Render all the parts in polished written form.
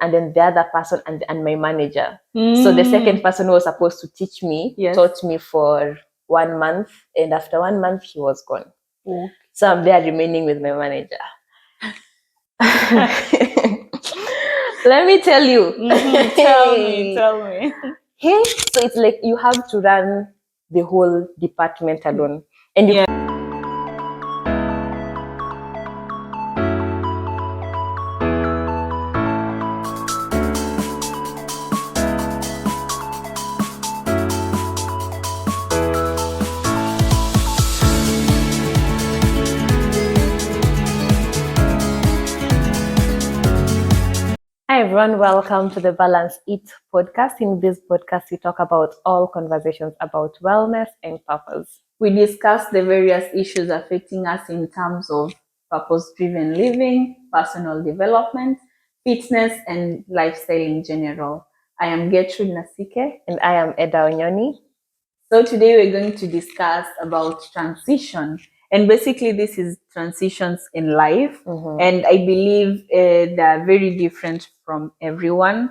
and then the other person and my manager. So the second person who was supposed to teach me taught me for 1 month, and after 1 month he was gone. So I'm there remaining with my manager. Let me tell you. Tell me. Hey, so it's like you have to run the whole department alone, and you Hi everyone, welcome to the Balance Eat podcast. In this podcast, we talk about all conversations about wellness and purpose. We discuss the various issues affecting us in terms of purpose-driven living, personal development, fitness, and lifestyle in general. I am Gertrude Nasike. And I am Eda Onyoni. So today we're going to discuss about transition. And basically this is transitions in life. And I believe they're very different from everyone.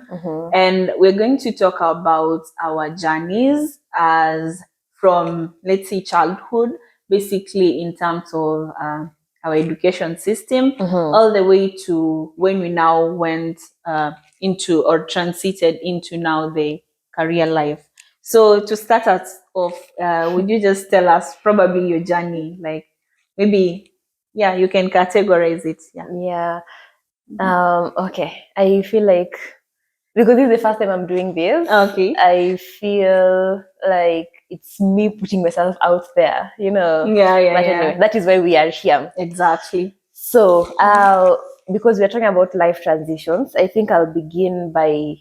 And we're going to talk about our journeys as from, let's say, childhood, basically in terms of our education system, all the way to when we now went into or transited into now the career life. So to start us off, would you just tell us probably your journey? Like maybe, you can categorize it. Okay. I feel like, because this is the first time I'm doing this, I feel like it's me putting myself out there, Anyway, that is why we are here. Exactly. So, because we're talking about life transitions, I think I'll begin by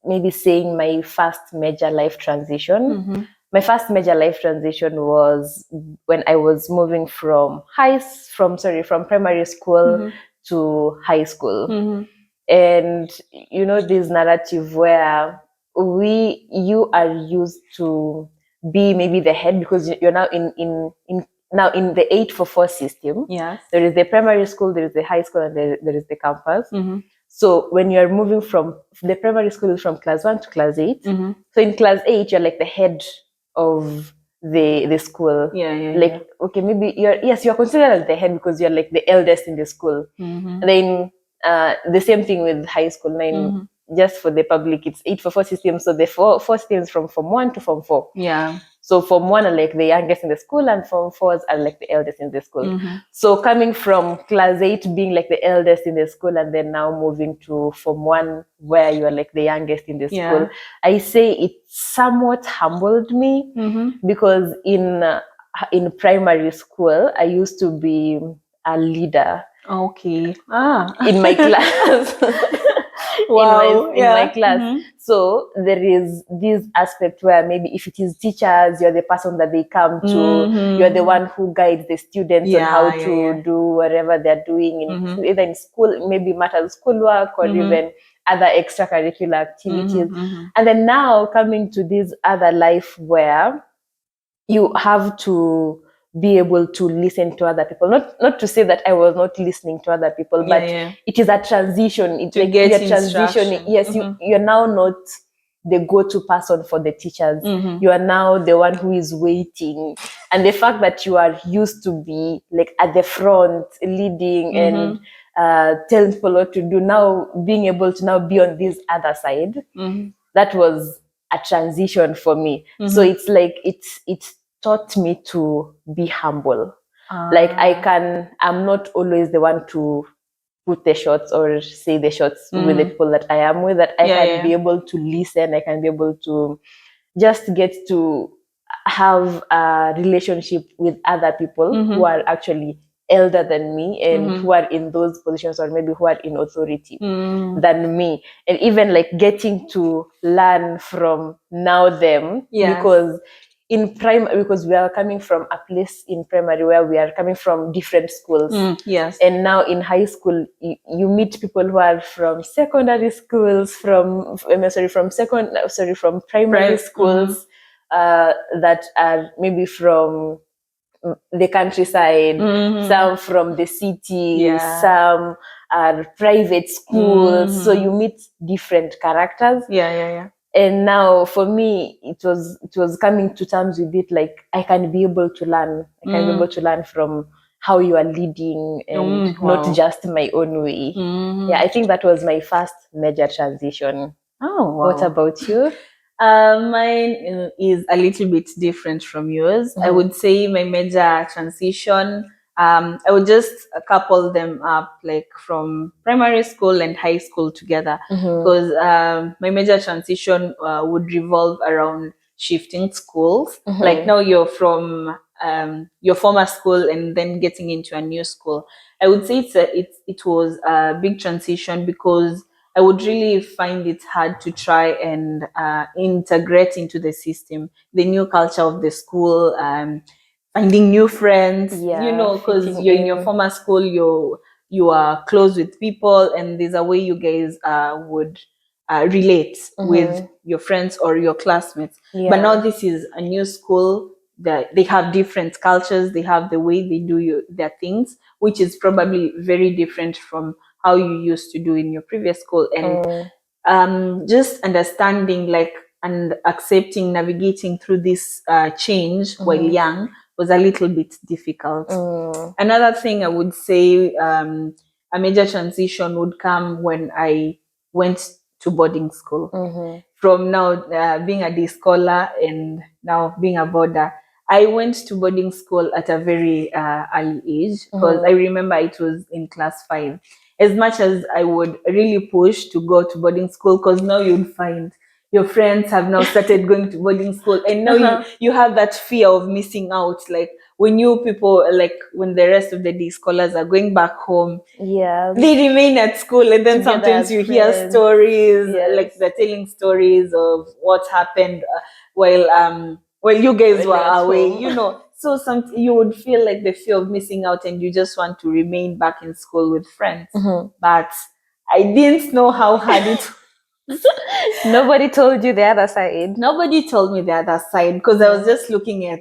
maybe saying my first major life transition. My first major life transition was when I was moving from primary school to high school. And this narrative where you are used to be maybe the head, because you're now in the 844 system. There is the primary school, there is the high school, and there is the campus. So when you're moving from the primary school is from class 1 to class 8. So in class 8, you're like the head of the school. Okay, maybe you're considered as the head because you're like the eldest in the school. Then the same thing with high school. Then just for the public, it's 844 system. So the four systems from Form 1 to Form 4. So Form 1 are like the youngest in the school, and Form 4s are like the eldest in the school. So coming from class 8 being like the eldest in the school, and then now moving to Form 1 where you are like the youngest in the school, I say it somewhat humbled me, because in primary school, I used to be a leader. In my class. In my class. So there is this aspect where maybe if it is teachers, you're the person that they come to. You're the one who guides the students on how to do whatever they're doing either in school, maybe matters schoolwork, or even other extracurricular activities. And then now coming to this other life where you have to be able to listen to other people. Not to say that I was not listening to other people, but it is a transition. It's like you're transitioning. Yes, you're now not the go-to person for the teachers. You are now the one who is waiting. And the fact that you are used to be like at the front leading and telling people what to do, now being able to now be on this other side, that was a transition for me. So it's like it's taught me to be humble. Like I'm not always the one to put the shots or say the shots with the people that I am with, that I can be able to listen, I can be able to just get to have a relationship with other people who are actually elder than me and who are in those positions, or maybe who are in authority than me. And even like getting to learn from now them, because because we are coming from a place in primary where we are coming from different schools. And now in high school, you meet people who are from secondary schools, from primary schools, that are maybe from the countryside, Mhm. some from the city, Yeah. some are private schools. So you meet different characters. Yeah. And now for me, it was coming to terms with it, like I can be able to learn. I can be able to learn from how you are leading and Wow. not just my own way. Yeah, I think that was my first major transition. Oh, wow. What about you? Mine is a little bit different from yours. I would say my major transition, I would just couple them up like from primary school and high school together, because my major transition would revolve around shifting schools. Like now you're from your former school and then getting into a new school. I would say it was a big transition because I would really find it hard to try and integrate into the system, the new culture of the school, finding new friends, Yeah, because fitting you're in your in. former school, you are close with people, and there's a way you guys would relate with your friends or your classmates. But now Yeah. this is a new school that they have different cultures, they have the way they do their things, which is probably very different from how you used to do in your previous school. And just understanding like and accepting, navigating through this change while young was a little bit difficult. Another thing I would say, a major transition would come when I went to boarding school. From now being a day scholar and now being a boarder, I went to boarding school at a very early age, because I remember it was in class 5. As much as I would really push to go to boarding school, because now you'd find your friends have now started going to boarding school, and now you have that fear of missing out. Like when you people, like when the rest of the day scholars are going back home, Yeah. they remain at school, and then Together sometimes as you hear friends. stories, Yes. like they're telling stories of what happened while you guys When were you're at away, home. So you would feel like the fear of missing out, and you just want to remain back in school with friends. But I didn't know how hard it. Nobody told you the other side. Nobody told me the other side, because I was just looking at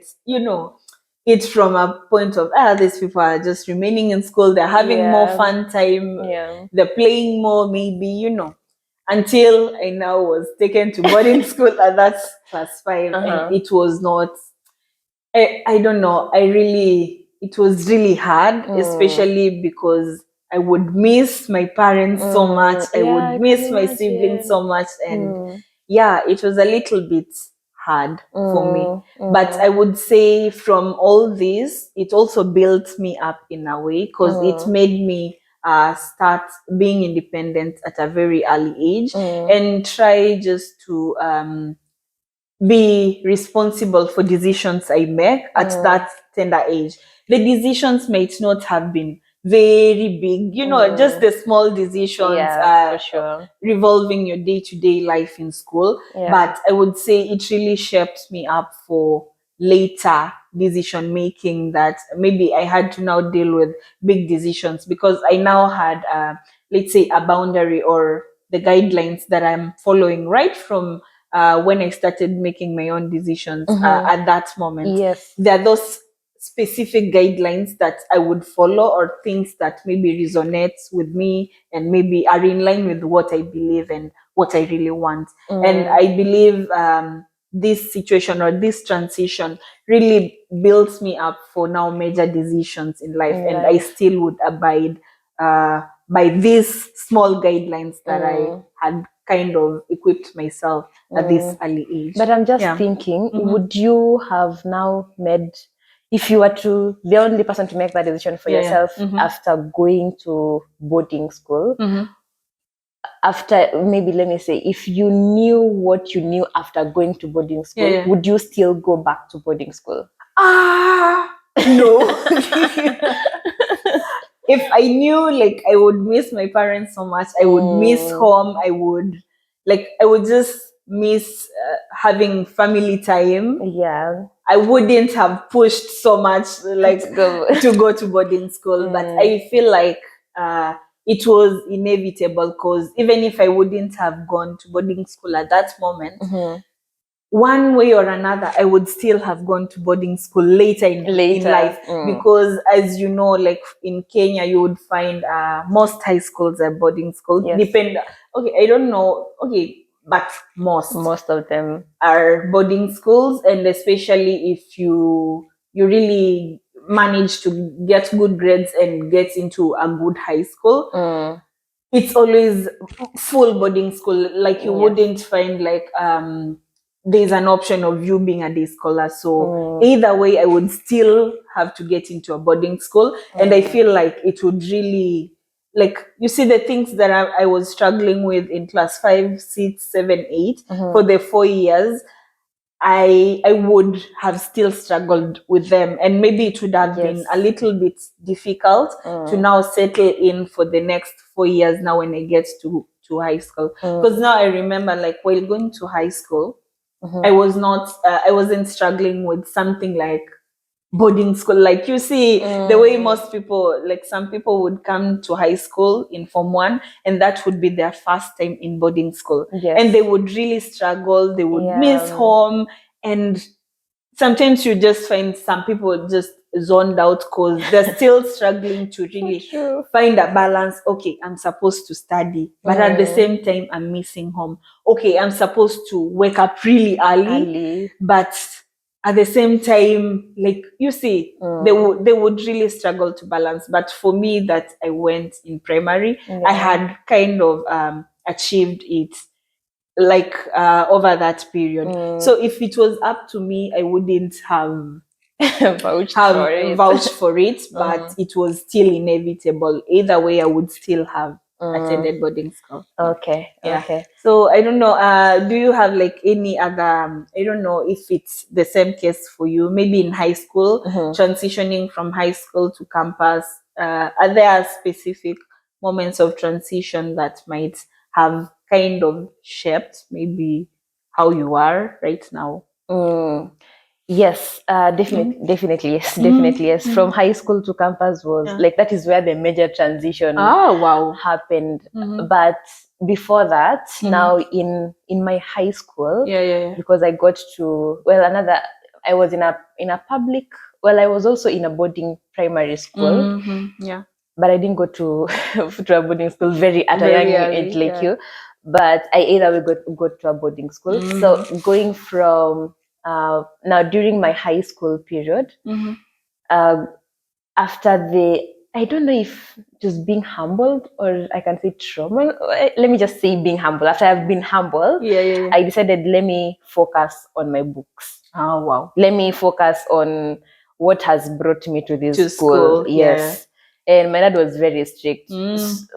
it from a point of these people are just remaining in school, they're having more fun time, Yeah. they're playing more, maybe, until I now was taken to boarding school at that class 5, and it was not. I don't know. It was really hard, especially because I would miss my parents so much. I Yeah, would I miss can my siblings imagine. so much. And yeah, it was a little bit hard for me. But I would say from all this, it also built me up in a way, because it made me start being independent at a very early age, and try just to be responsible for decisions I make at that tender age. The decisions might not have been very big, just the small decisions Yeah, for sure. revolving your day-to-day life in school. Yeah. But I would say it really shaped me up for later decision making, that maybe I had to now deal with big decisions, because I now had, let's say, a boundary or the guidelines that I'm following right from when I started making my own decisions at that moment. Yes. There are those specific guidelines that I would follow, or things that maybe resonates with me and maybe are in line with what I believe and what I really want. And I believe this situation or this transition really builds me up for now major decisions in life, and I still would abide by these small guidelines that I had kind of equipped myself at this early age. But I'm just thinking, would you have now made, if you were the only person to make that decision for yourself after going to boarding school, after maybe, let me say, if you knew what you knew after going to boarding school, would you still go back to boarding school? No. If I knew, like, I would miss my parents so much, I would miss home, I would just miss having family time. Yeah. I wouldn't have pushed so much, like, to go to boarding school. But I feel like it was inevitable, because even if I wouldn't have gone to boarding school at that moment, one way or another, I would still have gone to boarding school later in life. Because as you know, like in Kenya, you would find most high schools are boarding schools. Yes. Okay, I don't know. Okay, but most of them are boarding schools, and especially if you really manage to get good grades and get into a good high school, it's always full boarding school. Like you wouldn't find like there's an option of you being a day scholar. So either way, I would still have to get into a boarding school. And I feel like it would really, like, you see the things that I was struggling with in class 5, 6, 7, 8 for the 4 years, I would have still struggled with them, and maybe it would have been a little bit difficult to now settle in for the next 4 years now when I get to high school. Because now I remember, like, while going to high school, I wasn't struggling with something like boarding school. Like, you see, the way most people, like some people would come to high school in Form 1 and that would be their first time in boarding school. And they would really struggle, they would miss home, and sometimes you just find some people just zoned out because they're still struggling to really find a balance. Okay, I'm supposed to study, but at the same time, I'm missing home. Okay, I'm supposed to wake up really early. But at the same time, like, you see, they would really struggle to balance. But for me, that I went in primary, I had kind of achieved it, like, over that period. So if it was up to me, I wouldn't have vouched for it, but it was still inevitable. Either way, I would still have attended boarding school. Okay. So I don't know, do you have like any other, I don't know if it's the same case for you, maybe in high school, transitioning from high school to campus, are there specific moments of transition that might have kind of shaped maybe how you are right now? Yes, definitely yes. From high school to campus was like, that is where the major transition happened. But before that, now in my high school, because I got to, I was in a public, I was also in a boarding primary school. But I didn't go to to a boarding school at a young age like you. But I either will go to a boarding school. So going from now during my high school period, after I don't know if just being humbled, or I can say trauma. Let me just say being humble. After I've been humbled, I decided, let me focus on my books. Oh, wow. Let me focus on what has brought me to this school. Yes. And my dad was very strict.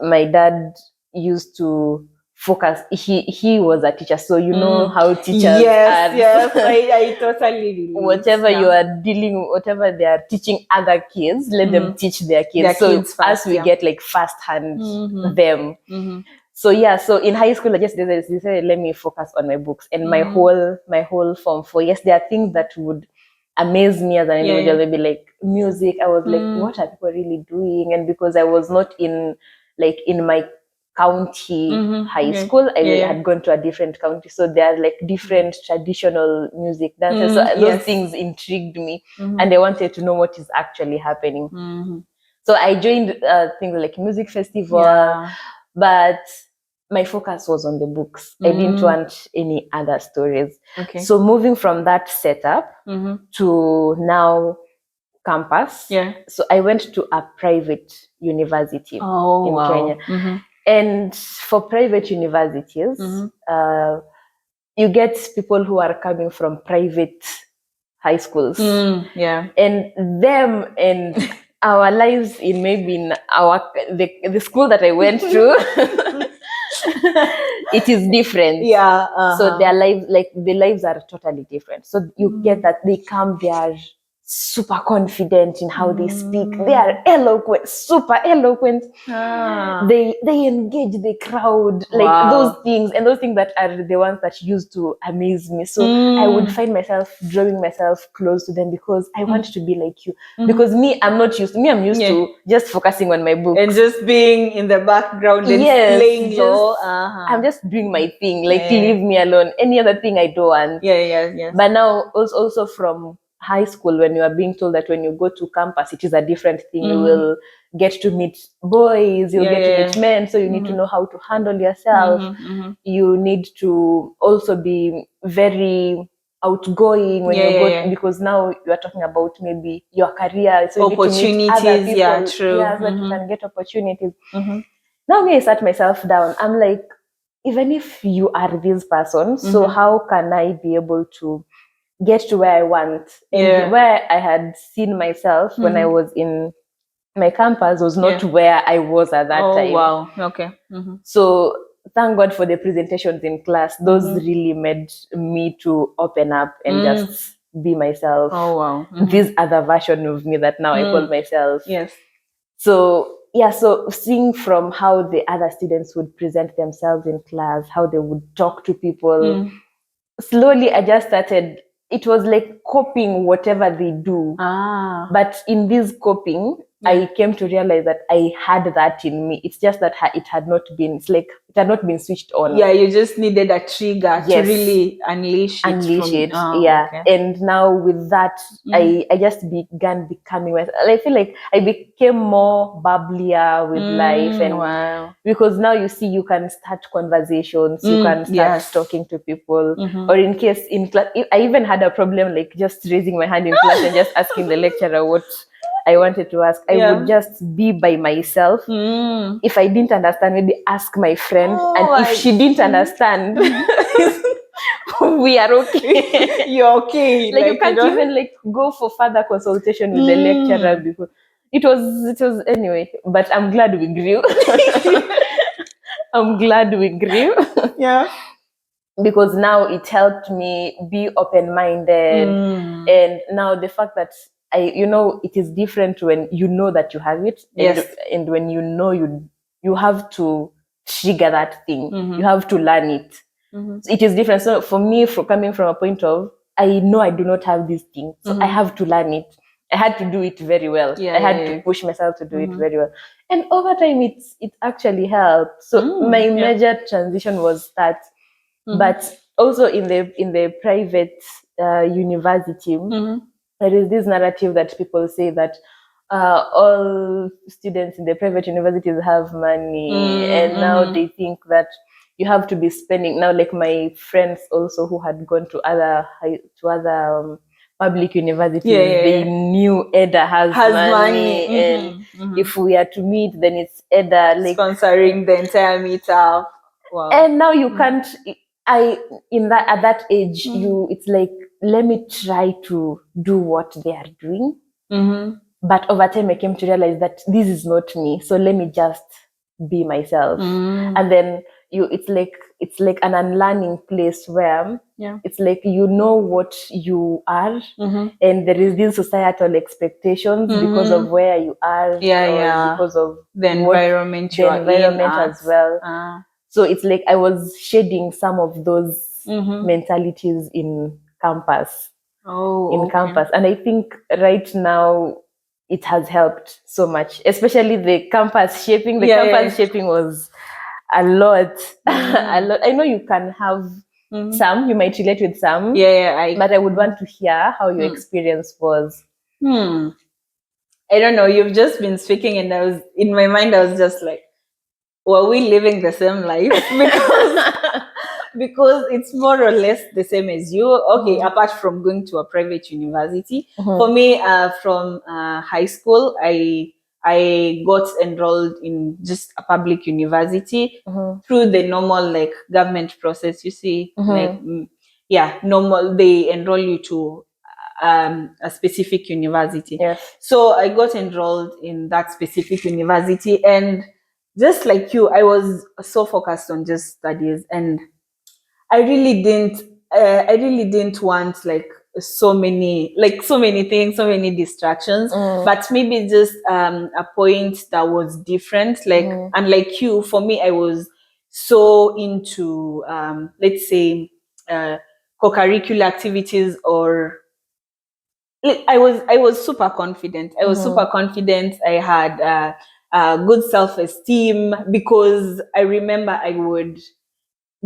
My dad used to focus. He was a teacher, so you know how teachers are. Yes, I totally relate. Whatever they are teaching other kids, let them teach their kids. As we get like firsthand them. So in high school, I just decided, let me focus on my books and my whole Form 4. Yes, there are things that would amaze me as an individual, maybe like music. I was like, what are people really doing? And because I was not in my county high school, I had gone to a different county, so there are like different traditional music dances. So those things intrigued me, and I wanted to know what is actually happening. So I joined things like music festival, but my focus was on the books. I didn't want any other stories. So moving from that setup to now campus, so I went to a private university in Kenya. And for private universities, you get people who are coming from private high schools, and them and our lives in the school that I went to, it is different. So their lives, like the lives are totally different. So you get that they come, they are super confident in how they speak. They are eloquent, super eloquent. They engage the crowd, like those things, and those things that are the ones that used to amaze me. So I would find myself drawing myself close to them because I want to be like you. Because I'm used to just focusing on my books and just being in the background and playing your I'm just doing my thing, like leave me alone. Any other thing I don't want. But now also from high school, when you are being told that when you go to campus it is a different thing, you will get to meet boys, you'll get to meet men, so you need to know how to handle yourself. You need to also be very outgoing when you go, because now you are talking about maybe your career, so you opportunities, need to meet other people, true. so that you can get opportunities. Now me, I sat myself down, I'm like, even if you are this person, so how can I be able to get to where I want? And where I had seen myself when I was in my campus was not where I was at that time. Wow. Okay. So thank God for the presentations in class. Those really made me to open up and just be myself. Oh wow. This other version of me that now I call myself. Yes. So so seeing from how the other students would present themselves in class, how they would talk to people, slowly I just started, it was like copying whatever they do. But in this coping, I came to realize that I had that in me. It's just that it had not been, it's like it had not been switched on. Yeah, you just needed a trigger to really unleash it. Okay. And now with that, I just began becoming myself. I feel like I became more bubblier with life, and because now you see, you can start conversations, you can start talking to people, or in case in class, I even had a problem like just raising my hand in class and just asking the lecturer what I wanted to ask. I would just be by myself. If I didn't understand, maybe ask my friend, and if she didn't understand, we are okay. You're okay. Like you can't even like go for further consultation with the lecturer before. It was anyway. But I'm glad we grew. I'm glad we grew. Yeah. Because now it helped me be open-minded, and now the fact that it is different when you know that you have it, and when you have to trigger that thing, you have to learn it. So it is different. So for me, coming from a point of, I know I do not have this thing, so I have to learn it. I had to do it very well. I had to push myself to do it very well, and over time it actually helped. So my major transition was that. But also in the private university, there is this narrative that people say that all students in the private universities have money, and now they think that you have to be spending. Now, like my friends also who had gone to other public universities, they knew Eda has money. And if we are to meet, then it's Eda like sponsoring the entire meetup. Wow. And now you can't. At that age, it's like, let me try to do what they are doing. But over time, I came to realize that this is not me. So let me just be myself. And then it's like an unlearning place where it's like you know what you are, and there is these societal expectations because of where you are, because of the environment as well. So it's like I was shedding some of those mentalities in campus. Campus. And I think right now it has helped so much, especially the campus shaping. The campus shaping was a lot. A lot. I know you can have some, you might relate with some. But I would want to hear how your experience was. I don't know. You've just been speaking, and in my mind, I was just like, were we living the same life? Because it's more or less the same as you. Okay, apart from going to a private university. For me, from high school, I got enrolled in just a public university through the normal like government process. You see, like normal. They enroll you to a specific university. So I got enrolled in that specific university, and just like you, I was so focused on just studies, and I really didn't want like so many things, so many distractions. But maybe just a point that was different. Like unlike you, for me, I was so into let's say co-curricular activities, or I was super confident. I was super confident. I had good self-esteem, because I remember I would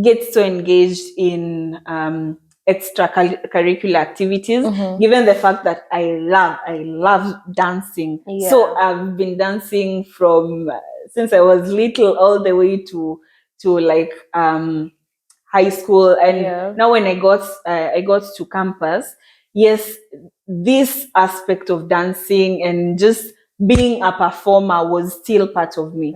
get so engaged in extracurricular activities, given the fact that I love dancing. Yeah. So I've been dancing from since I was little all the way to like high school. And now when I got to campus, yes, this aspect of dancing and just being a performer was still part of me.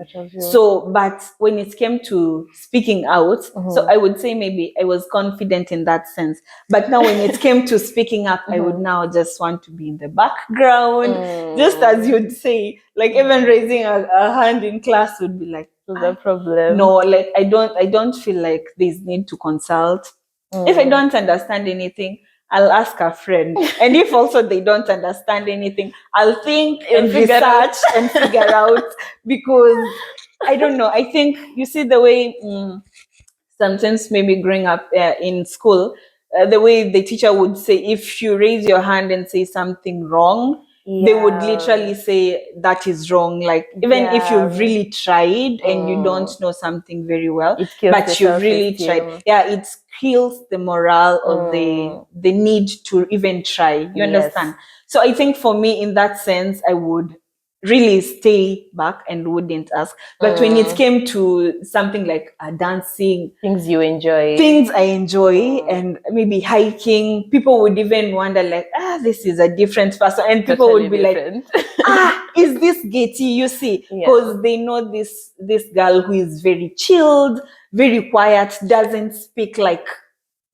So, but when it came to speaking out, so I would say maybe I was confident in that sense. But now when it came to speaking up, I would now just want to be in the background, just as you'd say, like even raising a hand in class would be like, the problem. no, like I don't feel like there's need to consult. If I don't understand anything, I'll ask a friend. And if also they don't understand anything, I'll think and research and figure out, because I don't know. I think you see the way sometimes maybe growing up in school, the way the teacher would say, if you raise your hand and say something wrong, they would literally say that is wrong. Like even if you've really tried and you don't know something very well, but you've really tried, it kills the morale or the need to even try. You understand? So I think for me, in that sense, I would really stay back and wouldn't ask. But when it came to something like dancing, things I enjoy, and maybe hiking, people would even wonder like, this is a different person, and people would be different. Like, is this Getty? You see, because they know this girl who is very chilled, very quiet, doesn't speak like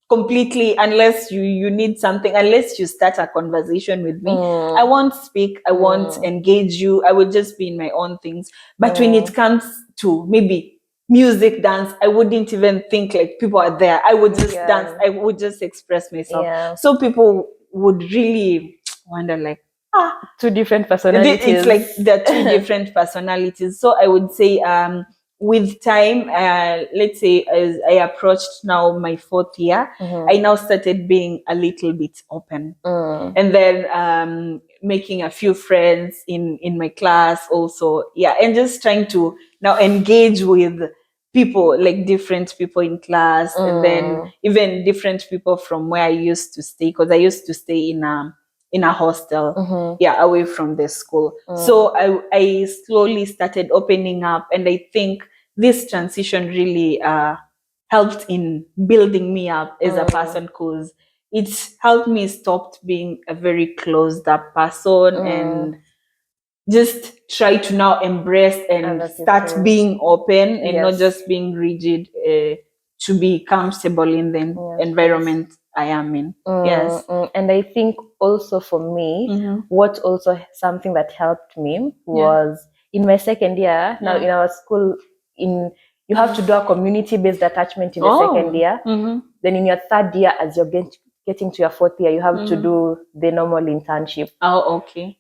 completely, unless you need something, unless you start a conversation with me, I won't speak, I won't engage you, I will just be in my own things. But when it comes to maybe music, dance, I wouldn't even think like people are there. I would just dance, I would just express myself. So people would really wonder like, two different personalities. It's like the two different personalities. So I would say with time, let's say as I approached now my 4th year, I now started being a little bit open, and then making a few friends in my class also, and just trying to now engage with people, like different people in class, and then even different people from where I used to stay, because I used to stay in a hostel, away from the school. So I slowly started opening up, and I think this transition really helped in building me up as a person, because it helped me stop being a very closed up person and just try to now embrace and start being open and not just being rigid, to be comfortable in the environment I am in. And I think also for me, what also something that helped me was in my 2nd year, now in our school, you have to do a community-based attachment in the 2nd year. Then in your 3rd year, as you're getting to your 4th year, you have to do the normal internship.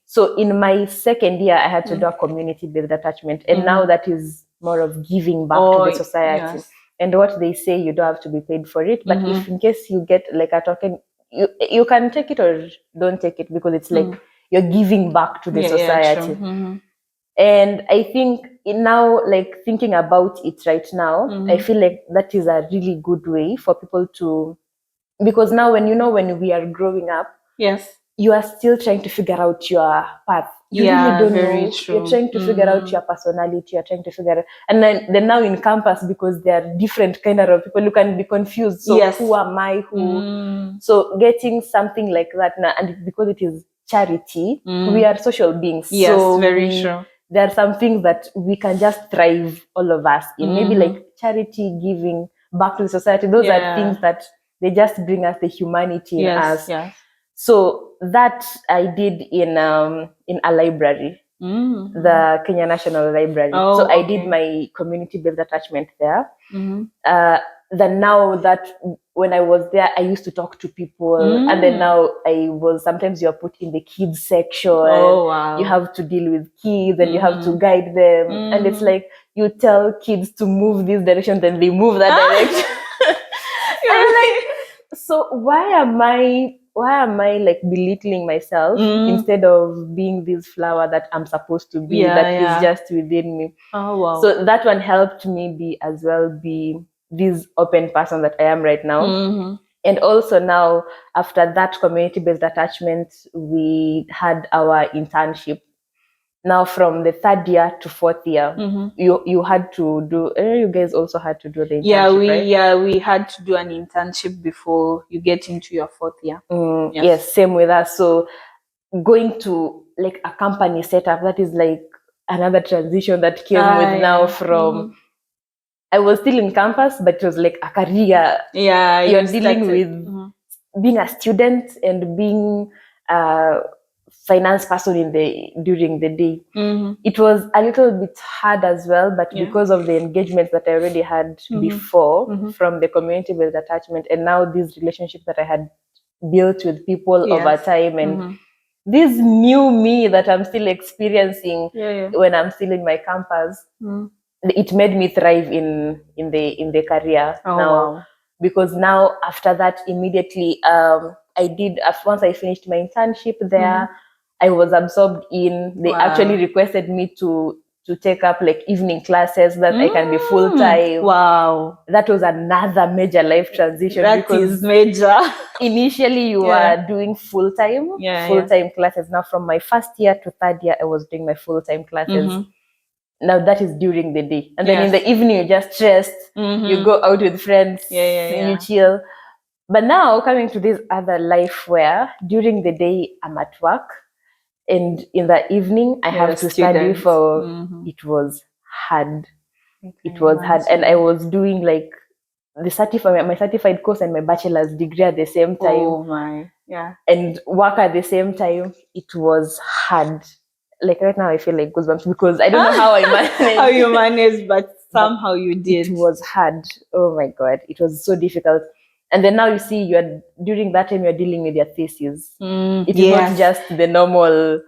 So in my 2nd year, I had to do a community-based attachment. And now that is more of giving back to the society. And what they say, you don't have to be paid for it. But if in case you get like a token, you can take it or don't take it, because it's like you're giving back to the society. And I think now, like thinking about it right now, I feel like that is a really good way for people to, because now when we are growing up, you are still trying to figure out your path. You really don't know. True. You're trying to figure out your personality. You're trying to figure out, and then now in campus, because there are different kind of people, you can be confused. So who am I? So getting something like that now, and because it is charity, we are social beings. So very true. There are some things that we can just thrive, all of us, in maybe like charity, giving back to the society. Those are things that they just bring us the humanity in us. So that I did in a library, the Kenya National Library. So I did my community-based attachment there. Then now that when I was there, I used to talk to people, and then now sometimes you're put in the kids section. Oh, wow. You have to deal with kids and you have to guide them, and it's like you tell kids to move this direction, then they move that direction. I'm like, so why am I like belittling myself instead of being this flower that I'm supposed to be, is just within me? Oh, wow. So that one helped me be this open person that I am right now. And also now, after that community-based attachment, we had our internship. Now from the 3rd year to 4th year, you had to do. You guys also had to do the internship, right? We had to do an internship before you get into your 4th year. Yes, same with us. So going to like a company setup, that is like another transition that came with now from. I was still in campus, but it was like a career. Yeah, you're dealing with being a student and being a finance person during the day. It was a little bit hard as well, but because of the engagements that I already had before from the community-based attachment, and now these relationships that I had built with people over time, and this new me that I'm still experiencing when I'm still in my campus, it made me thrive in the career now. Because now after that, immediately once I finished my internship there, I was absorbed in. They actually requested me to take up like evening classes that I can be full time. Wow, that was another major life transition. That is major. Initially you were doing full time classes. Now from my 1st year to 3rd year, I was doing my full time classes. Now that is during the day, and then in the evening you're just stressed. You go out with friends, you chill. But now coming to this other life where during the day I'm at work, and in the evening I have to study for. It was hard. It was hard, and I was doing like my certified course and my bachelor's degree at the same time. Oh my, and work at the same time. It was hard. Like right now, I feel like goosebumps because I don't know how I managed. How you managed, but somehow you did. It was hard. Oh my God, it was so difficult. And then now you see, during that time you're dealing with your thesis. It is not just the normal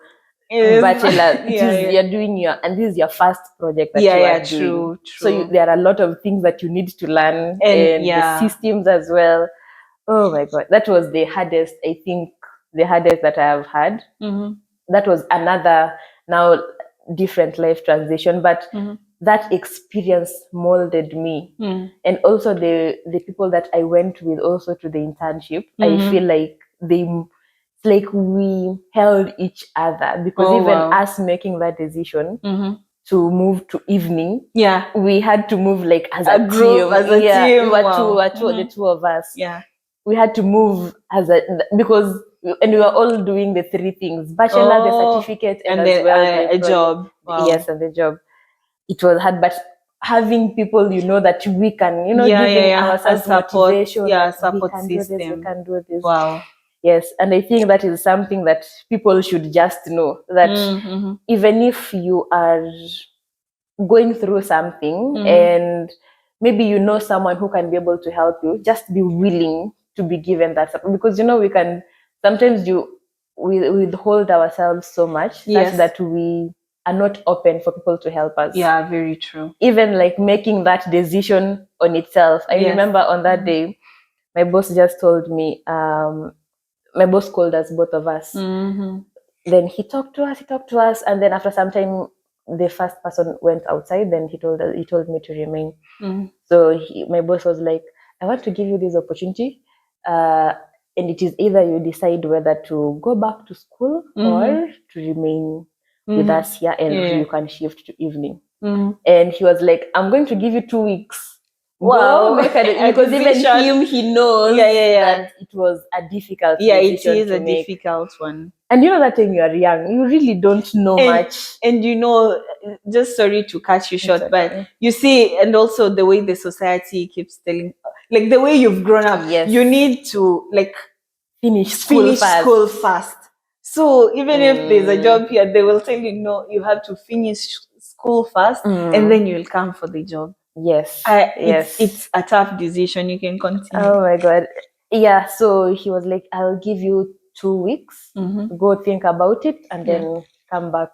bachelor. You're doing and this is your first project that you are doing. True. So there are a lot of things that you need to learn, and the systems as well. Oh my God, that was the hardest. I think the hardest that I have had. That was another now different life transition, but that experience molded me. And also the people that I went with also to the internship, I feel like it's like we held each other, because us making that decision to move to evening, we had to move like as a group, team. as a team. We were the two of us. We had to move because we were all doing the 3 things: bachelor, the certificate, and as well a job. Yes, and the job. It was hard, but having people that we can, giving ourselves motivation. Support we can system. Do this, we can do this. Wow. Yes, and I think that is something that people should just know, that even if you are going through something and maybe someone who can be able to help you, just be willing to be given that support, because we can sometimes we withhold ourselves so much such that we are not open for people to help us. Yeah, very true. Even like making that decision on itself. I remember on that day, my boss just told me, my boss called us, both of us. Then he talked to us, and then after some time, the first person went outside. Then he told me to remain. So my boss was like, I want to give you this opportunity, and it is either you decide whether to go back to school or to remain with us here, and you can shift to evening. And he was like, I'm going to give you 2 weeks. Wow. Because even him, he knows that it was a difficult decision. It is a difficult one. And that time you are young, you really don't know much. And just sorry to cut you short, but you see, and also the way the society keeps telling, like the way you've grown up, you need to like finish school fast. So even if there's a job here, they will tell you, no, you have to finish school first, and then you'll come for the job. Yes. It's a tough decision. You can continue. Oh my God. Yeah. So he was like, I'll give you 2 weeks. Go think about it and then come back.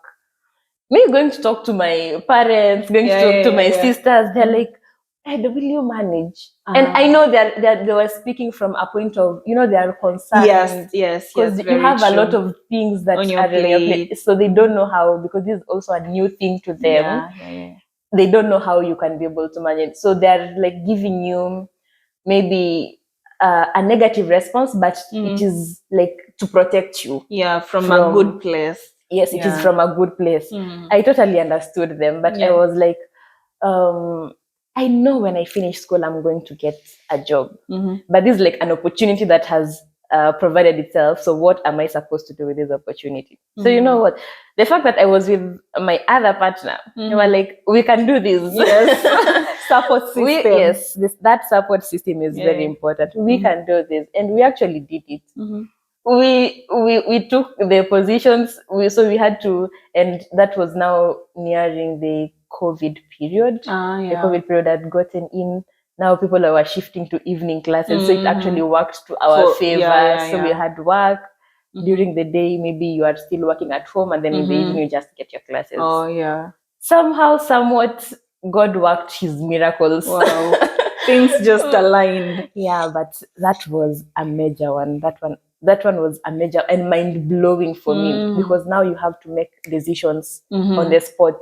Me going to talk to my parents, going to talk to my sisters. They're like, hey, will you manage? And I know that they were speaking from a point of, they are concerned. Yes. Because you have a lot of things that on your are in your plate. So they don't know how, because this is also a new thing to them. They don't know how you can be able to manage. So they're like giving you maybe a negative response, but it is like to protect you. From a good place. Yes, it is from a good place. I totally understood them, but I was like, I know when I finish school, I'm going to get a job. But this is like an opportunity that has provided itself. So what am I supposed to do with this opportunity? So you know what? The fact that I was with my other partner, they were like, we can do this. Support system. That support system is very important. We can do this. And we actually did it. We took the positions, so we had to, and that was now nearing the COVID period. The COVID period had gotten in. Now people were shifting to evening classes, so it actually worked to our favor. So we had work during the day. Maybe you are still working at home, and then in the evening you just get your classes. Somehow, somewhat, God worked His miracles. Wow. Things just aligned. Yeah, but that was a major one. That one was a major and mind-blowing for me, because now you have to make decisions on the spot.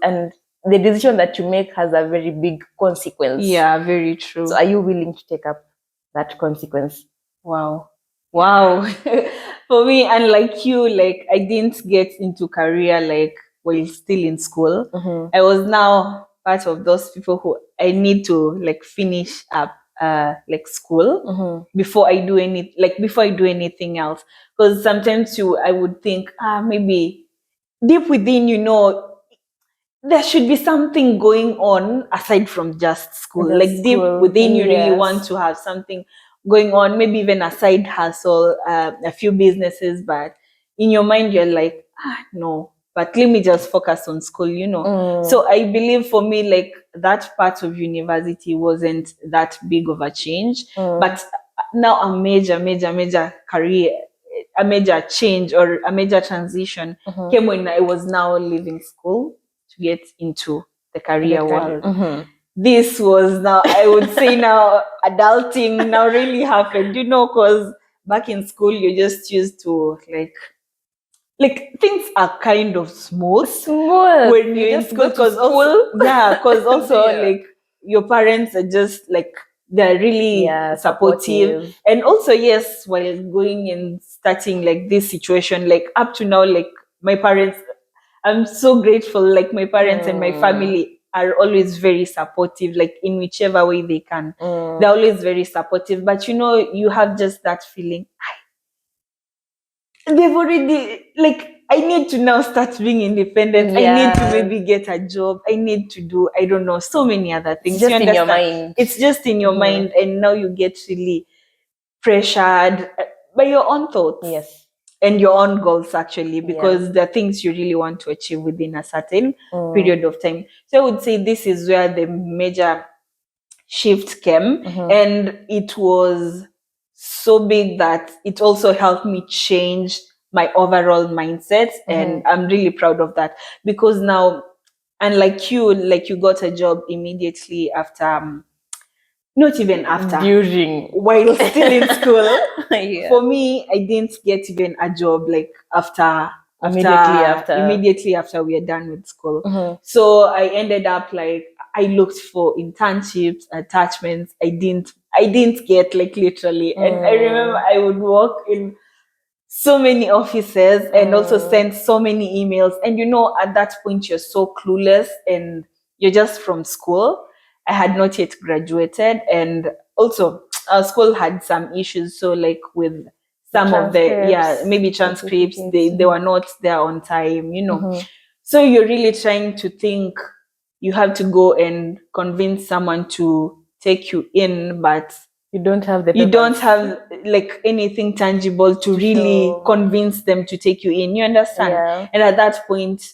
And the decision that you make has a very big consequence. Yeah, very true. So are you willing to take up that consequence? Wow. For me, unlike you, like I didn't get into career like while still in school. I was now part of those people who I need to like finish up like school before I do anything else. Because sometimes I would think, maybe deep within, there should be something going on aside from just school. Deep within, you really want to have something going on, maybe even a side hustle, a few businesses, but in your mind, you're like, no, but let me just focus on school, So I believe for me, like that part of university wasn't that big of a change, but now a major career, a major change or a major transition came when I was now leaving school to get into the career world. This was now, I would say now, adulting now really happened, because back in school, you just used to like things are kind of smooth when you're in school, because also like your parents are just like, they're really supportive. And also, yes, while going and starting like this situation, like up to now, like my parents, I'm so grateful, like my parents and my family are always very supportive, like in whichever way they can. They're always very supportive, but you have just that feeling, they've already, like, I need to now start being independent. I need to maybe get a job. I need to do, I don't know, so many other things. It's just in your mind. It's just in your mind, and now you get really pressured by your own thoughts. Yes. And your own goals, actually, because the things you really want to achieve within a certain period of time. So I would say this is where the major shift came, and it was so big that it also helped me change my overall mindset, and I'm really proud of that, because now, unlike you, like you got a job immediately after, not even after, while still in school. For me, I didn't get even a job like immediately after we are done with school. So I ended up like, I looked for internships, attachments. I didn't get, like, literally. And I remember I would walk in so many offices and also send so many emails. And at that point, you're so clueless and you're just from school. I had not yet graduated, and also our school had some issues. So like with some of maybe transcripts, they were not there on time, So you're really trying to think, you have to go and convince someone to take you in, but you don't have the papers. You don't have like anything tangible to really convince them to take you in. You understand? And at that point,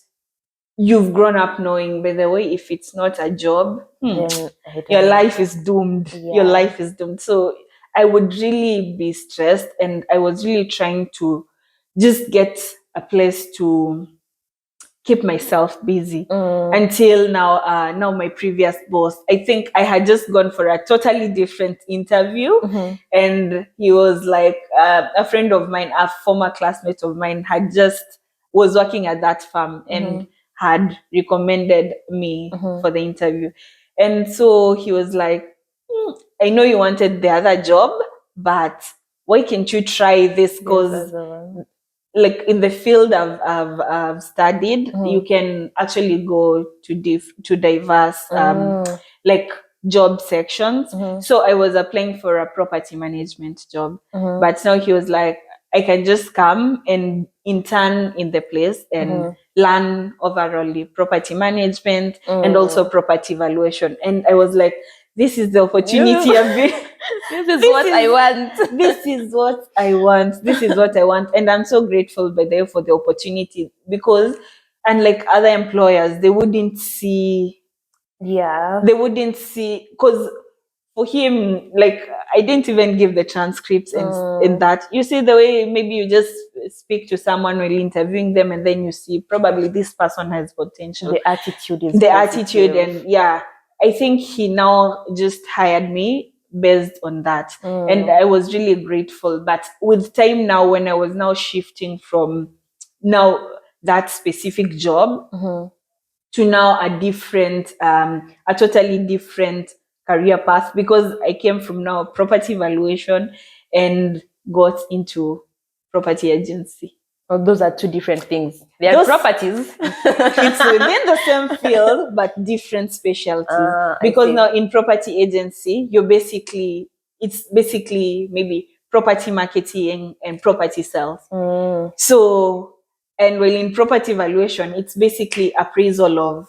you've grown up knowing, by the way, if it's not a job, Then your life is doomed. Yeah. Your life is doomed. So I would really be stressed, and I was really trying to just get a place to keep myself busy until now my previous boss, I think I had just gone for a totally different interview, and he was like, a friend of mine, a former classmate of mine, was working at that firm and had recommended me for the interview. And so he was like, I know you wanted the other job, but why can't you try this? Because like in the field I've studied, you can actually go to diverse like job sections. So I was applying for a property management job, but now he was like, I can just come and intern in the place and learn overall the property management and also property valuation. And I was like, this is the opportunity I've been this is what I want. This is what I want. This is what I want. And I'm so grateful by the way for the opportunity, because unlike other employers, they wouldn't see, because for him, like, I didn't even give the transcripts and that. You see the way maybe you just speak to someone while interviewing them, and then you see probably this person has potential. The attitude is the attitude, and yeah, I think he now just hired me based on that. And I was really grateful. But with time now, when I was now shifting from now that specific job to now a totally different career path, because I came from now property valuation and got into property agency. Oh, those are two different things. They are properties. It's within the same field, but different specialties. Because now in property agency, it's basically maybe property marketing and property sales. So, and well, in property valuation, it's basically appraisal of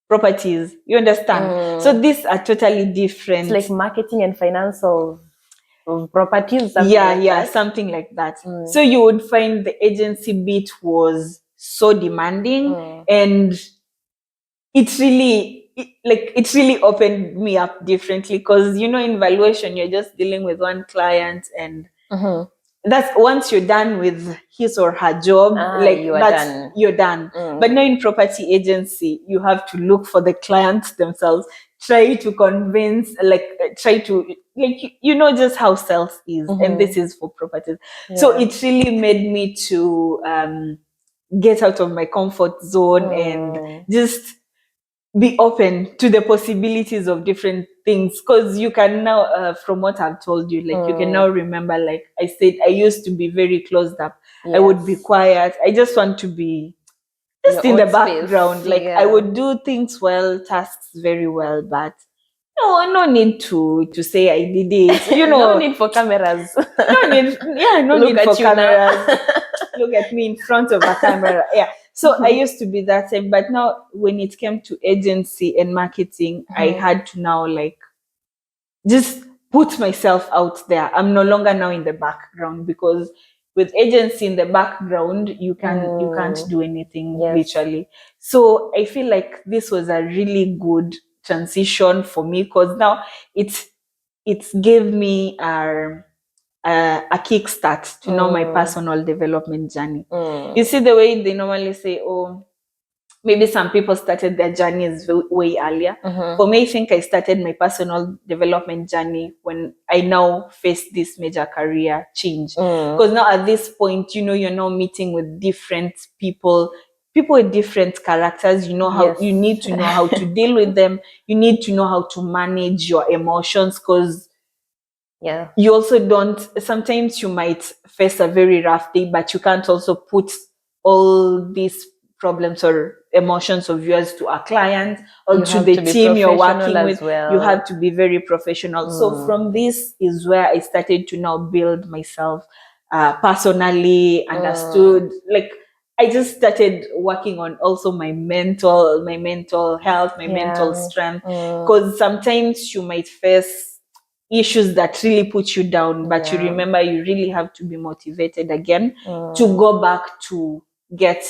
properties. You understand? So these are totally different. It's like marketing and finance of properties. Something like that. So you would find the agency bit was so demanding, and it really opened me up differently, because in valuation you're just dealing with one client, and that's once you're done with his or her job, you're done. But now in property agency, you have to look for the clients themselves, try to convince, try to just how sales is, and this is for properties. So it really made me to get out of my comfort zone and just be open to the possibilities of different things, because you can now, from what I've told you, you can now remember, like I said, I used to be very closed up. I would be quiet. I just want to be just in the background. I would do things well, tasks very well, but no need to say I did it. No need for cameras. No need for cameras. Look at me in front of a camera. Yeah. So I used to be that same, but now when it came to agency and marketing, I had to now just put myself out there. I'm no longer now in the background, because with agency in the background, you can't do anything literally. So I feel like this was a really good transition for me, because now it gave me a kickstart to know my personal development journey. You see the way they normally say, oh, maybe some people started their journeys way earlier. For me, I think I started my personal development journey when I now face this major career change. Because now at this point, you're now meeting with different people with different characters. How you need to know how to deal with them. You need to know how to manage your emotions, because you also don't, sometimes you might face a very rough day, but you can't also put all these problems or emotions of yours to a client or to the team you're working with. You have to be very professional. So from this is where I started to now build myself personally, understood. I just started working on also my mental health, my mental strength, because sometimes you might face issues that really put you down, but you remember you really have to be motivated again to go back to get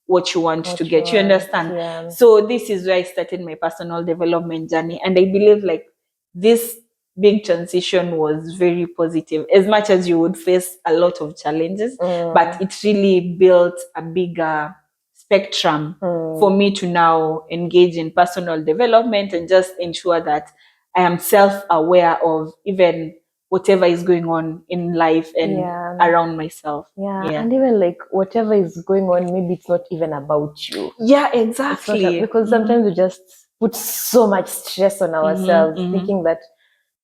what you want to get. You understand? Yeah. So this is where I started my personal development journey. And I believe like this big transition was very positive, as much as you would face a lot of challenges, but it really built a bigger spectrum for me to now engage in personal development and just ensure that I am self-aware of even whatever is going on in life and around myself. And even like whatever is going on, maybe it's not even about you. Yeah, exactly. Because sometimes we just put so much stress on ourselves, thinking that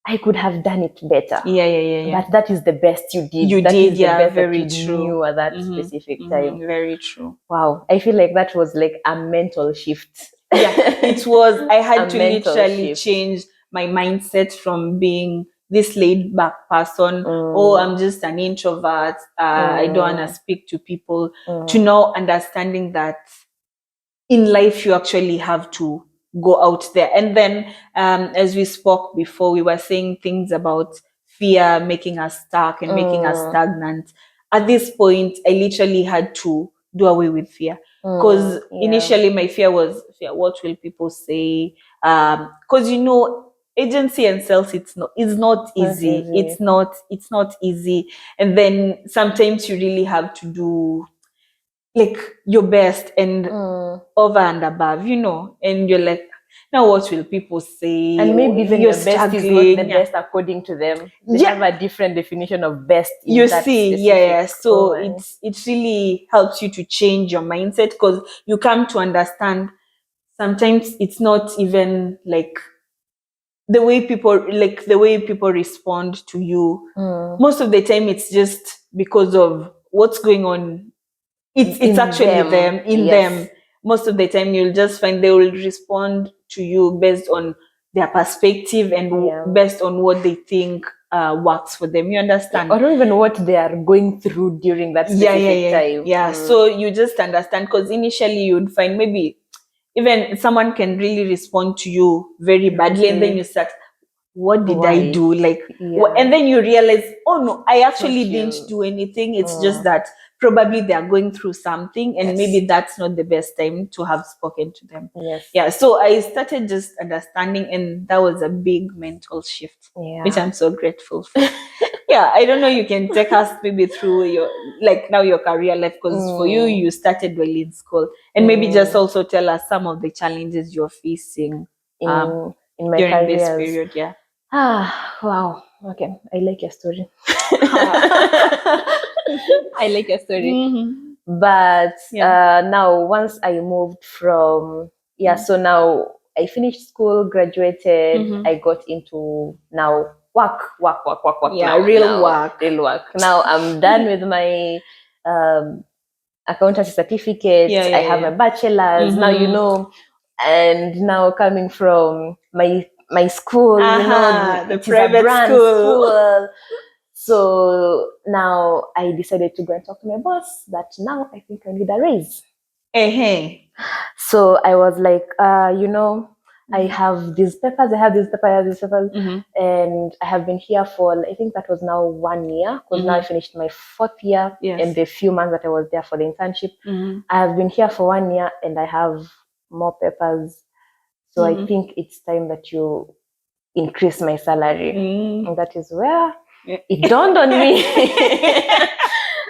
I could have done it better. Yeah. But that is the best you did. You that did, is the best very that you true. knew at that specific time. Very true. Wow. I feel like that was like a mental shift. Yeah, it was. I had to mental literally shift. change my mindset from being this laid back person, oh, I'm just an introvert, I don't want to speak to people, to now understanding that in life you actually have to go out there. And then as we spoke before, we were saying things about fear making us stuck and making us stagnant. At this point, I literally had to do away with fear, because initially my fear was, what will people say? Because you know, agency and sales, it's not easy. It's not easy. And then sometimes you really have to do like your best and over and above, you know, and you're like, now what will people say? And maybe even your best is not the best according to them. They have a different definition of best in you that see, specific so it really helps you to change your mindset, because you come to understand sometimes it's not even like the way people respond to you. Most of the time it's just because of what's going on. It's actually them. Most of the time you'll just find they will respond to you based on their perspective and based on what they think works for them. You understand? Or even what they are going through during that specific time. Yeah. So you just understand, because initially you'd find maybe even someone can really respond to you very badly, and then you start, what did I do? Like, and then you realize, oh no, I actually didn't do anything. It's just that probably they are going through something, and maybe that's not the best time to have spoken to them. Yeah. So I started just understanding, and that was a big mental shift, which I'm so grateful for. Yeah, I don't know, you can take us maybe through your, like now your career life, because for you started well in school, and maybe just also tell us some of the challenges you're facing in my during careers. this period. Yeah. Wow. Okay, I like your story. I like your story. But now once I moved from so now I finished school, graduated, I got into now work. Yeah, real work. Now I'm done with my accountancy certificate. I have a bachelor's now, you know, and now coming from my school, you know, the it private is a brand school. So now I decided to go and talk to my boss that now I think I need a raise. So I was like, you know, I have these papers, and I have been here for, I think that was now 1 year, because now I finished my 4th year and the few months that I was there for the internship. I have been here for 1 year and I have more papers. So I think it's time that you increase my salary. And that is where it dawned on me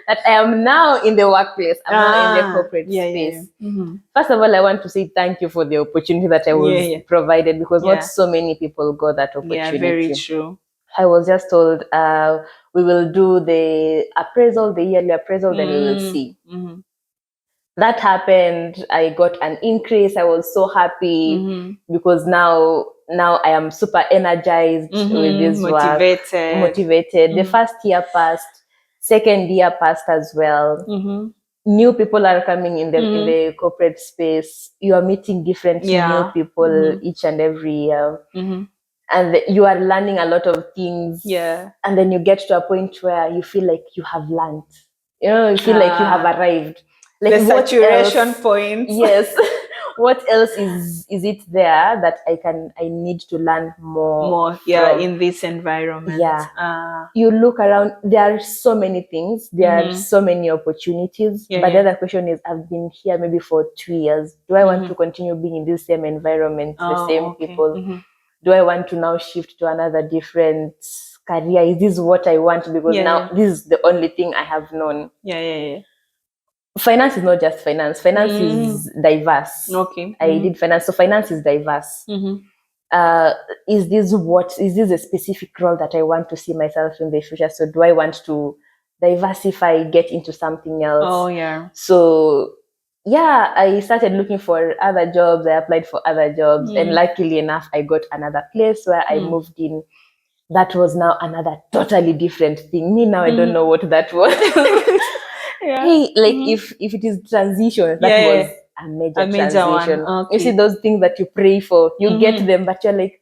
that I am now in the workplace. I'm now in the corporate space. First of all, I want to say thank you for the opportunity that I was provided, because not so many people got that opportunity. Yeah, very true. I was just told, we will do the appraisal, the yearly appraisal, then we will see. That happened. I got an increase. I was so happy because now I am super energized with this work. Motivated. The first year passed. Second year passed as well. New people are coming in the corporate space. You are meeting different new people each and every year. And you are learning a lot of things. And then you get to a point where you feel like you have learned. You know, you feel like you have arrived. Like the saturation point. Yes. what else is it there that I need to learn more from? in this environment. You look around, there are so many things, there are so many opportunities, but the other question is, I've been here maybe for 2 years. Do I want to continue being in this same environment, the same people? Do I want to now shift to another different career? Is this what I want? Because now this is the only thing I have known. Finance is not just finance. Finance is diverse. I did finance, so finance is diverse. Is this a specific role that I want to see myself in the future? So do I want to diversify, get into something else? So I started looking for other jobs. I applied for other jobs, and luckily enough, I got another place where I moved in. That was now another totally different thing. Me now, I don't know what that was. Hey, like if it is transition, that was a major transition. You see those things that you pray for, you get them, but you're like,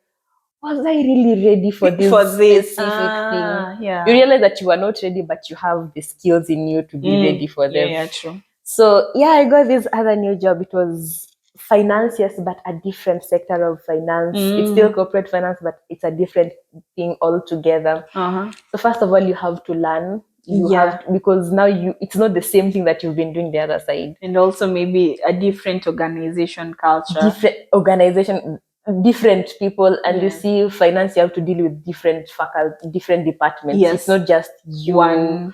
was I really ready for this specific thing? You realize that you are not ready, but you have the skills in you to be ready for them. True. So I got this other new job. It was finance, yes, but a different sector of finance. It's still corporate finance, but it's a different thing altogether. So first of all, you have to learn. Because now it's not the same thing that you've been doing the other side. And also maybe a different organization culture. Different organization, different people, and you see finance, you have to deal with different faculty, different departments. It's not just you. One.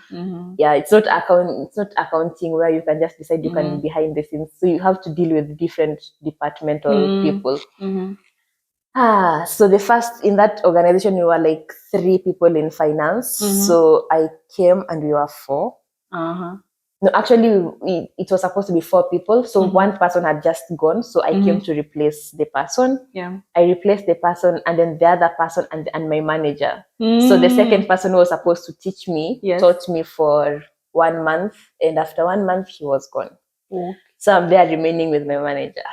It's not accounting where you can just decide you can be behind the scenes. So you have to deal with different departmental people. So in that organization, we were like 3 people in finance. So I came and we were 4. No, actually, it was supposed to be 4 people. So one person had just gone. So I came to replace the person. I replaced the person, and then the other person and my manager. So the second person who was supposed to teach me taught me for 1 month. And after 1 month, he was gone. So I'm there remaining with my manager.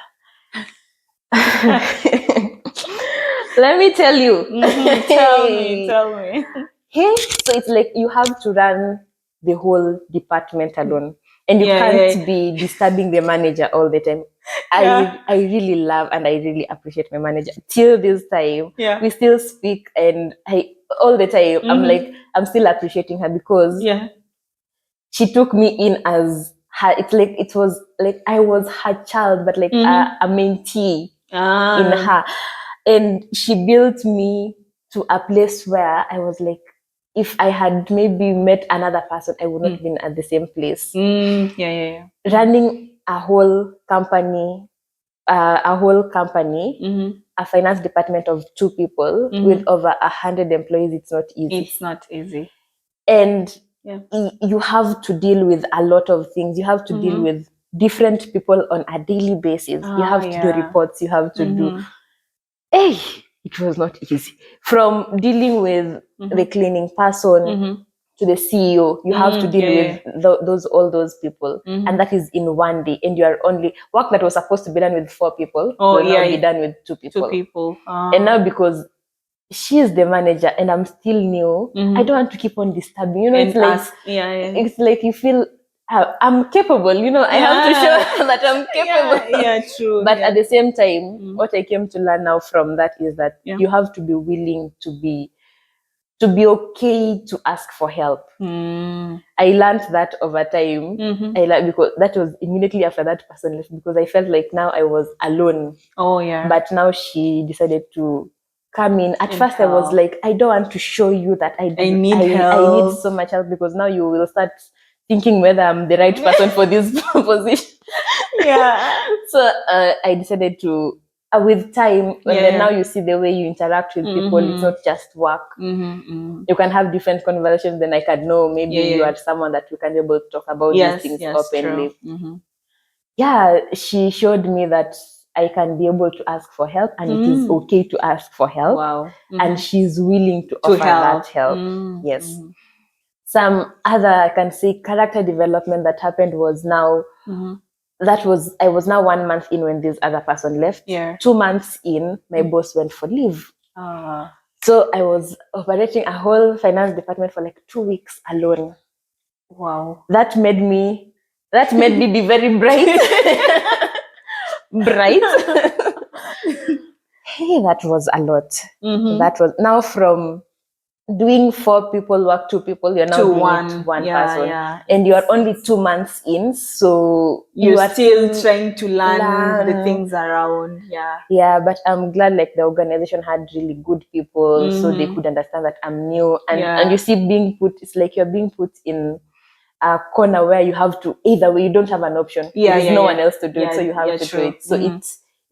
Let me tell you. Tell me. Hey, so it's like you have to run the whole department alone, and you can't be disturbing the manager all the time. I really love and I really appreciate my manager. Till this time, we still speak, and all the time I'm still appreciating her because she took me in as her. It was like I was her child, but like a mentee in her. And she built me to a place where I was like, if I had maybe met another person, I would not have been at the same place. Running a whole company, a finance department of 2 people with over 100 employees, it's not easy. And you have to deal with a lot of things. You have to deal with different people on a daily basis. You have to do reports. You have to do... it was not easy. From dealing with the cleaning person to the CEO, you have to deal with all those people, and that is in 1 day. And you are only work that was supposed to be done with 4 people will now be done with 2 people. And now because she is the manager and I'm still new, I don't want to keep on disturbing. It's like you feel I'm capable, I have to show that I'm capable. True. But at the same time, what I came to learn now from that is that you have to be willing to be okay to ask for help. I learned that over time. I learned because that was immediately after that person left, because I felt like now I was alone. But now she decided to come in. At first, I was like, I don't want to show you that I need help. I need so much help, because now you will start thinking whether I'm the right person for this position. So I decided to, with time, then now you see the way you interact with people, it's not just work. You can have different conversations. Then I can know maybe you are someone that we can be able to talk about these things openly. She showed me that I can be able to ask for help, and it is okay to ask for help. And she's willing to offer that help. Yes. Some other, I can say, character development that happened was now, I was now 1 month in when this other person left. 2 months in, my boss went for leave. So I was operating a whole finance department for like 2 weeks alone. That made me be very bright. bright. Hey, that was a lot. That was now from doing 4 people work, 2 people, you're now To doing one. it 1 Yeah, person. yeah. And you're only 2 months in, so You're are still trying to learn the things around. Yeah. Yeah, but I'm glad like the organization had really good people, so they could understand that I'm new. And you see, being put, it's like you're being put in a corner where you have to, either way, you don't have an option. There is no one else to do it, so you have to do it. So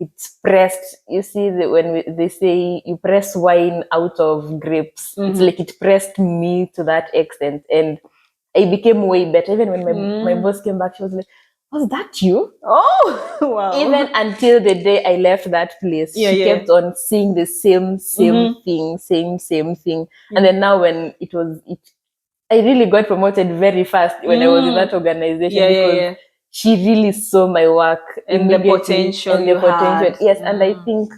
it's pressed. You see, they say you press wine out of grapes. It's like it pressed me to that extent, and I became way better. Even when my boss came back, she was like, "Was that you?" Oh, wow. Even until the day I left that place, she kept on seeing the same thing, same thing. And then now when I really got promoted very fast when I was in that organization because she really saw my work and the immediately potential and the potential. Yes, and I think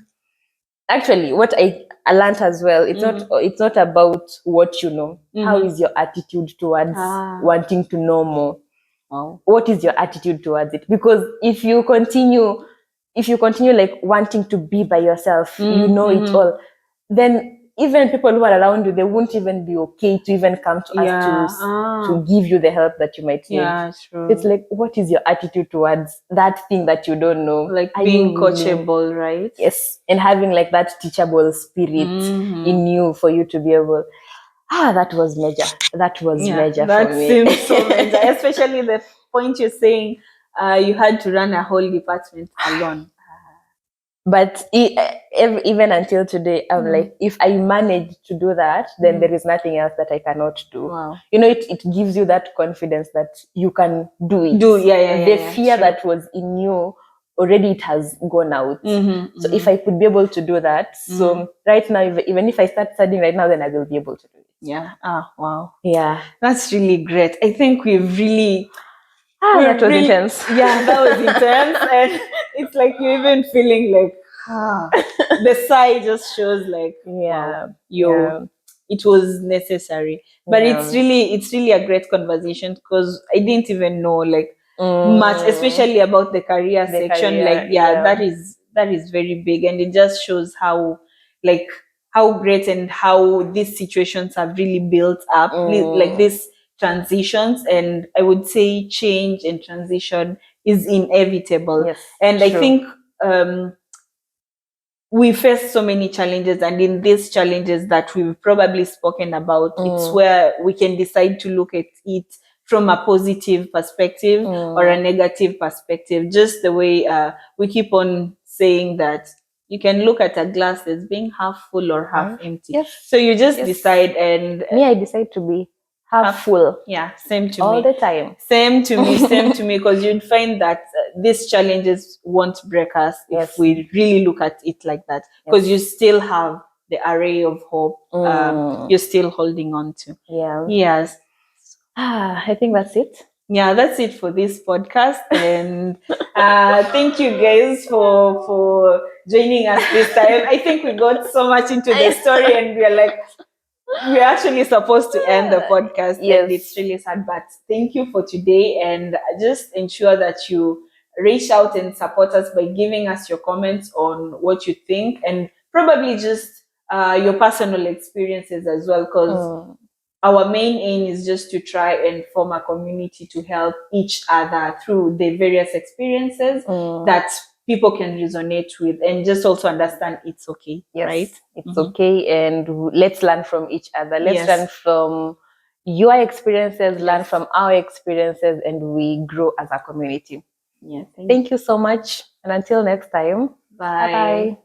actually what I learned as well, it's not about what you know. How is your attitude towards wanting to know more? Wow. What is your attitude towards it? Because if you continue like wanting to be by yourself, you know it all, then even people who are around you, they won't even be okay to even come to us to give you the help that you might need. Yeah, true. It's like, what is your attitude towards that thing that you don't know? Like being coachable, right? Yes, and having like that teachable spirit in you for you to be able. That was major. That was major for me. That seems so major, especially the point you're saying you had to run a whole department alone. But even until today, I'm like, if I manage to do that, then there is nothing else that I cannot do. Wow. You know, it gives you that confidence that you can do it. The fear that was in you, already it has gone out. So if I could be able to do that, so right now, even if I start studying right now, then I will be able to do it. Yeah. Wow. Yeah. That's really great. I think we've really... that was intense. Yeah, that was intense. And it's like you're even feeling like, the sigh just shows like, wow, it was necessary. But it's really a great conversation because I didn't even know like much, especially about the career section. That is very big, and it just shows how great and how these situations have really built up like this transitions. And I would say change and transition is inevitable. And I think we face so many challenges, and in these challenges that we've probably spoken about, it's where we can decide to look at it from a positive perspective or a negative perspective, just the way we keep on saying that you can look at a glass as being half full or half empty. So you just decide. And me, I decide to be half full. Yeah, same to all me. the time. Same to me, because you'd find that these challenges won't break us if we really look at it like that, because you still have the array of hope you're still holding on to. Yes. I think that's it. Yeah, that's it for this podcast. And thank you guys for joining us this time. I think we got so much into the story, and we're like, we're actually supposed to end the podcast, and it's really sad. But thank you for today, and just ensure that you reach out and support us by giving us your comments on what you think, and probably just your personal experiences as well, because our main aim is just to try and form a community to help each other through the various experiences that people can resonate with, and just also understand it's okay, right? It's okay, and let's learn from each other. Let's learn from your experiences, learn from our experiences, and we grow as a community. Thank you so much, and until next time. Bye.